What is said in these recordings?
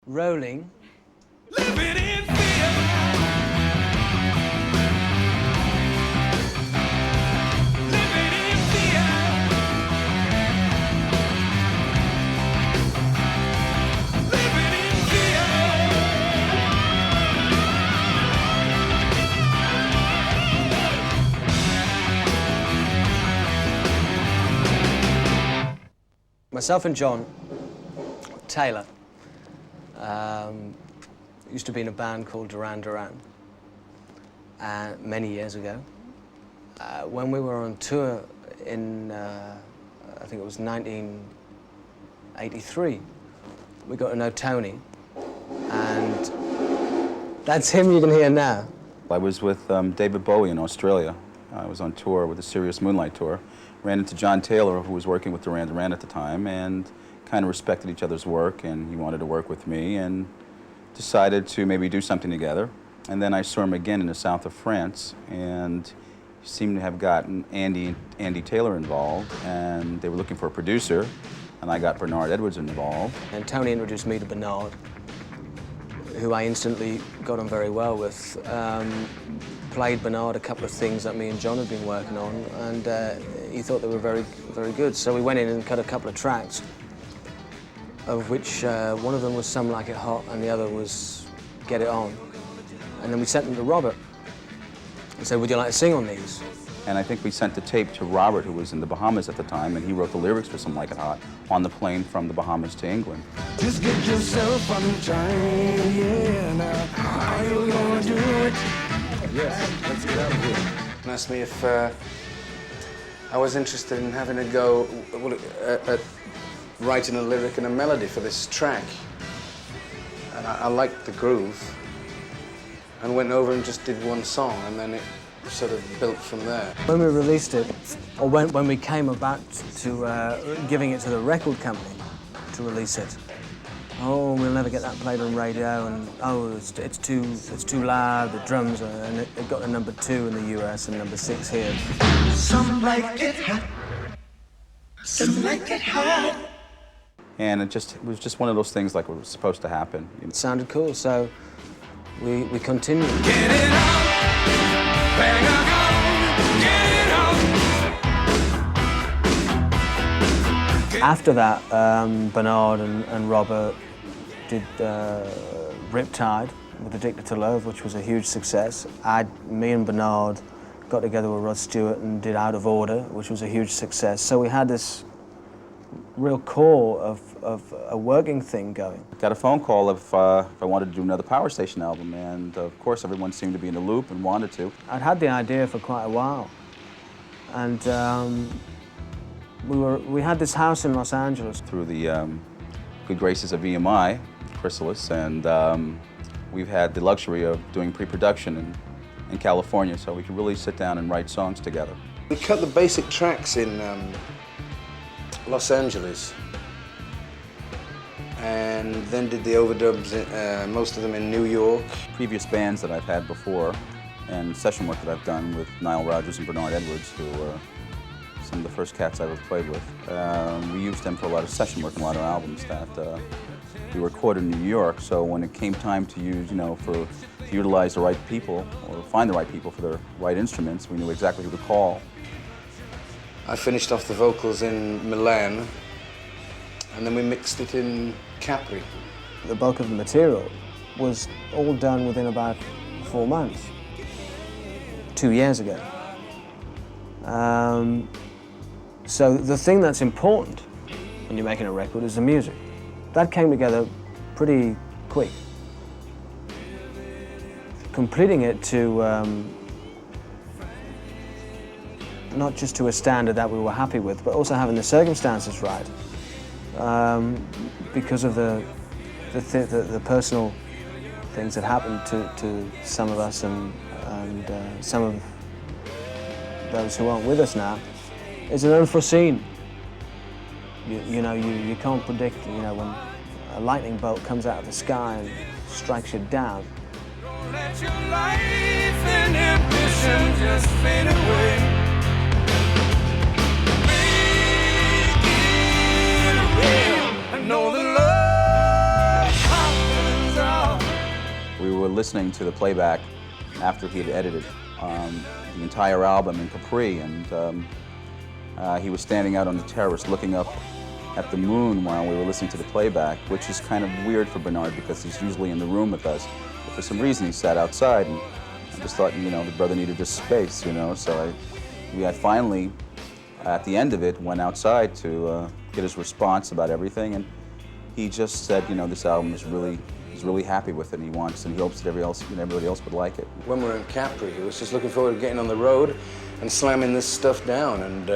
rolling. Living in fear. Living in fear. Living in fear. Myself and John Taylor used to be in a band called Duran Duran many years ago. When we were on tour in, I think it was 1983, we got to know Tony, and that's him you can hear now. I was with David Bowie in Australia. I was on tour with the Serious Moonlight Tour. Ran into John Taylor, who was working with Duran Duran at the time, and kind of respected each other's work, and he wanted to work with me, and decided to maybe do something together. And then I saw him again in the south of France, and he seemed to have gotten Andy Taylor involved, and they were looking for a producer, and I got Bernard Edwards involved. And Tony introduced me to Bernard, who I instantly got on very well with. Played Bernard a couple of things that me and John had been working on, and he thought they were very, very good. So we went in and cut a couple of tracks, of which one of them was Some Like It Hot and the other was Get It On. And then we sent them to Robert and said, would you like to sing on these? And I think we sent the tape to Robert, who was in the Bahamas at the time, and he wrote the lyrics for Some Like It Hot on the plane from the Bahamas to England. Just get yourself on the train, yeah, now how you gonna do it? Yes, let's get out of here. And asked me if I was interested in having a go at writing a lyric and a melody for this track. And I liked the groove, and went over and just did one song, and then it sort of built from there. When we released it, or when we came about to giving it to the record company to release it, oh, we'll never get that played on radio, and oh, it's too loud, the drums, and it got to #2 in the US and #6 here. Some like it hot, some like it hot. And it was just one of those things like it was supposed to happen. It sounded cool, so we continued. Get it on, bang it on, get it on. After that, Bernard and Robert did Riptide with Addicted to Love, which was a huge success. Me and Bernard got together with Rod Stewart and did Out of Order, which was a huge success. So we had this real core of a working thing going. Got a phone call if I wanted to do another Power Station album, and of course everyone seemed to be in the loop and wanted to. I'd had the idea for quite a while, and we had this house in Los Angeles. Through the good graces of EMI, Chrysalis, and we've had the luxury of doing pre-production in California, so we could really sit down and write songs together. We cut the basic tracks in Los Angeles, and then did the overdubs, most of them in New York. Previous bands that I've had before, and session work that I've done with Nile Rodgers and Bernard Edwards, who were some of the first cats I ever played with. We used them for a lot of session work and a lot of albums that we recorded in New York. So when it came time to use, to utilize the right people or find the right people for their right instruments, we knew exactly who to call. I finished off the vocals in Milan, and then we mixed it in Capri. The bulk of the material was all done within about 4 months, 2 years ago. So the thing that's important when you're making a record is the music. That came together pretty quick. Completing it to not just to a standard that we were happy with, but also having the circumstances right, because of the personal things that happened to some of us and some of those who aren't with us now. It's an unforeseen. You can't predict, when a lightning bolt comes out of the sky and strikes you down. Don't let your life and ambition just fade away. Make it real. I know the love conquers listening to the playback after he had edited the entire album in Capri, and he was standing out on the terrace looking up at the moon while we were listening to the playback, which is kind of weird for Bernard because he's usually in the room with us. But for some reason, he sat outside, and I just thought, you know, the brother needed just space, you know. So I finally, at the end of it, went outside to get his response about everything, and he just said, you know, this album is really, he's really happy with it, and he wants, and he hopes that everybody else would like it. When we were in Capri, he was just looking forward to getting on the road and slamming this stuff down, and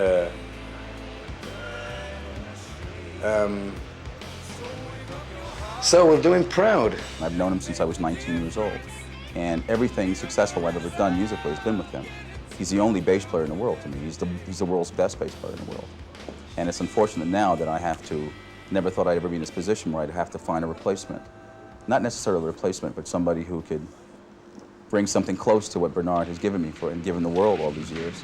so we'll do him proud. I've known him since I was 19 years old, and everything successful I've ever done musically has been with him. He's the only bass player in the world to me. He's the world's best bass player in the world. And it's unfortunate now that I have to, never thought I'd ever be in this position where I'd have to find a replacement. Not necessarily a replacement, but somebody who could bring something close to what Bernard has given me and given the world all these years.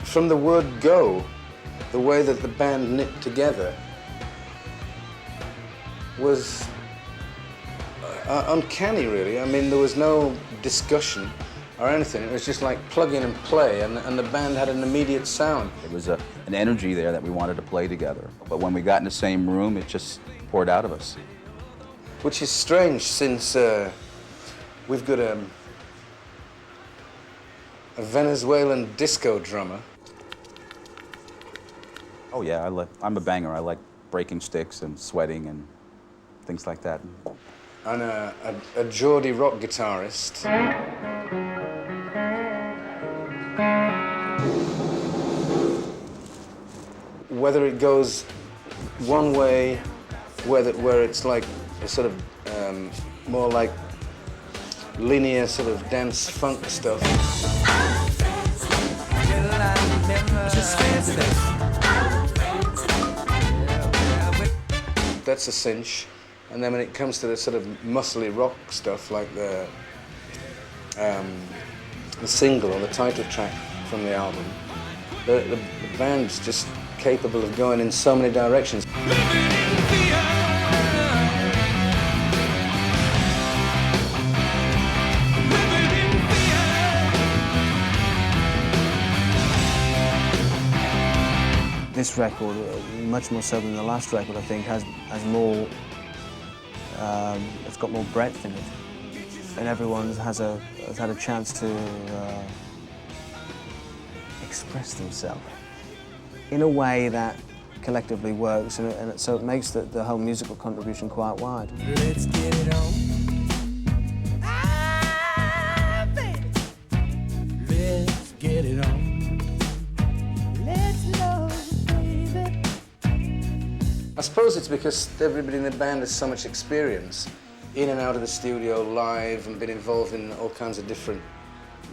From the word go, the way that the band knit together was uncanny, really. I mean, there was no discussion or anything. It was just like plug in and play, and the band had an immediate sound. There was an energy there that we wanted to play together. But when we got in the same room, it just poured out of us. Which is strange, since we've got a Venezuelan disco drummer. Oh yeah, I'm a banger. I like breaking sticks and sweating and things like that. And a Geordie rock guitarist. Whether it goes one way, where it's like a sort of more like linear sort of dance funk stuff. That's a cinch. And then when it comes to the sort of muscly rock stuff, like the single or the title track from the album, the band's just capable of going in so many directions. This record, much more so than the last record, I think, has more. It's got more breadth in it, and everyone has had a chance to express themselves in a way that collectively works, and so it makes the whole musical contribution quite wide. Let's get it on. Let's get it on. I suppose it's because everybody in the band has so much experience, in and out of the studio, live, and been involved in all kinds of different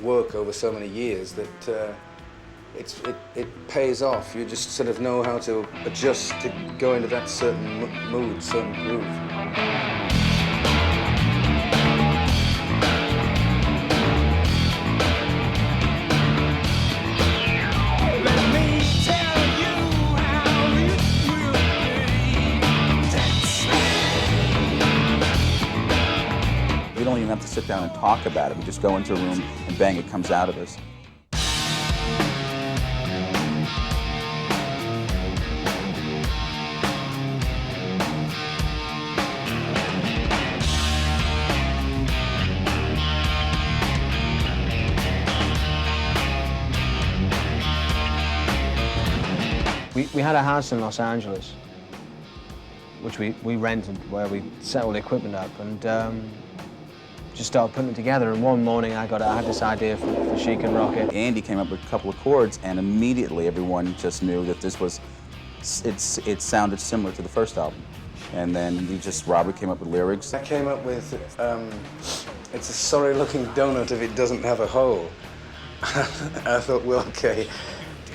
work over so many years that it pays off. You just sort of know how to adjust to go into that certain mood, certain groove. We don't even have to sit down and talk about it. We just go into a room and bang, it comes out of us. We had a house in Los Angeles, which we rented, where we set all the equipment up, and just started putting it together. And one morning I had this idea for Chic and Rocket. Andy came up with a couple of chords, and immediately everyone just knew that this was, it sounded similar to the first album. And then Robert came up with lyrics. I came up with, it's a sorry looking donut if it doesn't have a hole. I thought, well, okay,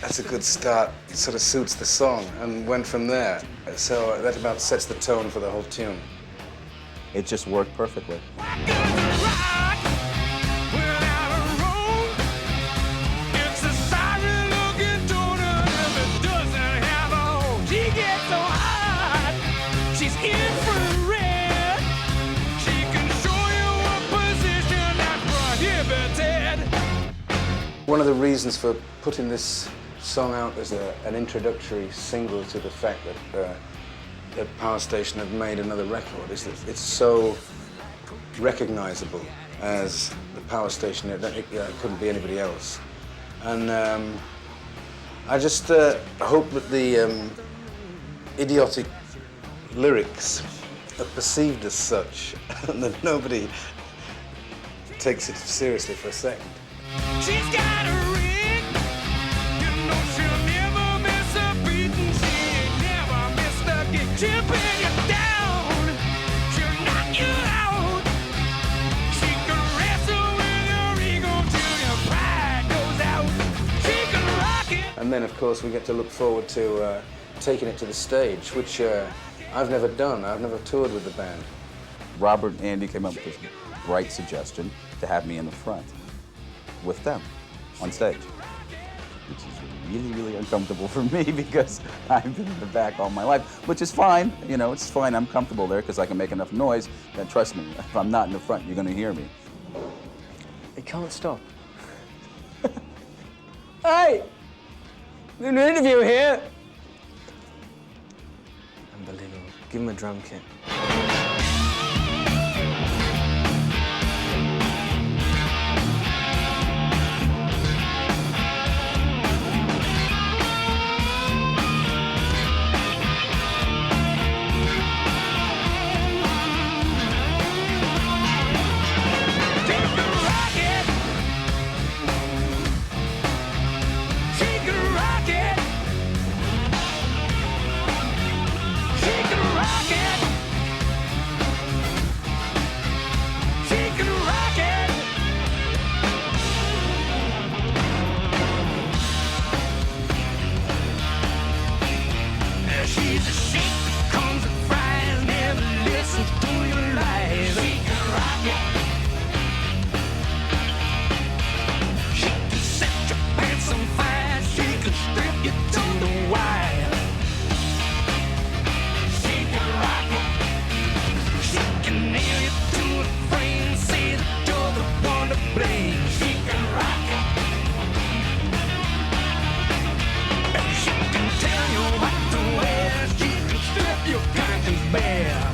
that's a good start. It sort of suits the song, and went from there. So that about sets the tone for the whole tune. It just worked perfectly. One of the reasons for putting this song out as an introductory single to the fact that Power Station had made another record is that it's so recognizable as the Power Station. It couldn't be anybody else. And I just hope that the idiotic lyrics are perceived as such and that nobody takes it seriously for a second. She's got a ring, you know she'll never miss a beat, and she ain't never missed a gig. She'll bring you down, she'll knock you out. She can wrestle with your ego till your pride goes out. She can rock it. And then, of course, we get to look forward to taking it to the stage, which I've never done. I've never toured with the band. Robert and Andy came up with this bright suggestion to have me in the front with them on stage, which is really, really uncomfortable for me because I've been in the back all my life, which is fine. You know, it's fine. I'm comfortable there because I can make enough noise that, trust me, if I'm not in the front, you're going to hear me. It can't stop. Hey! There's an interview here! Unbelievable. Give him a drum kit. She can tell you what to wear. She can strip your conscience bare.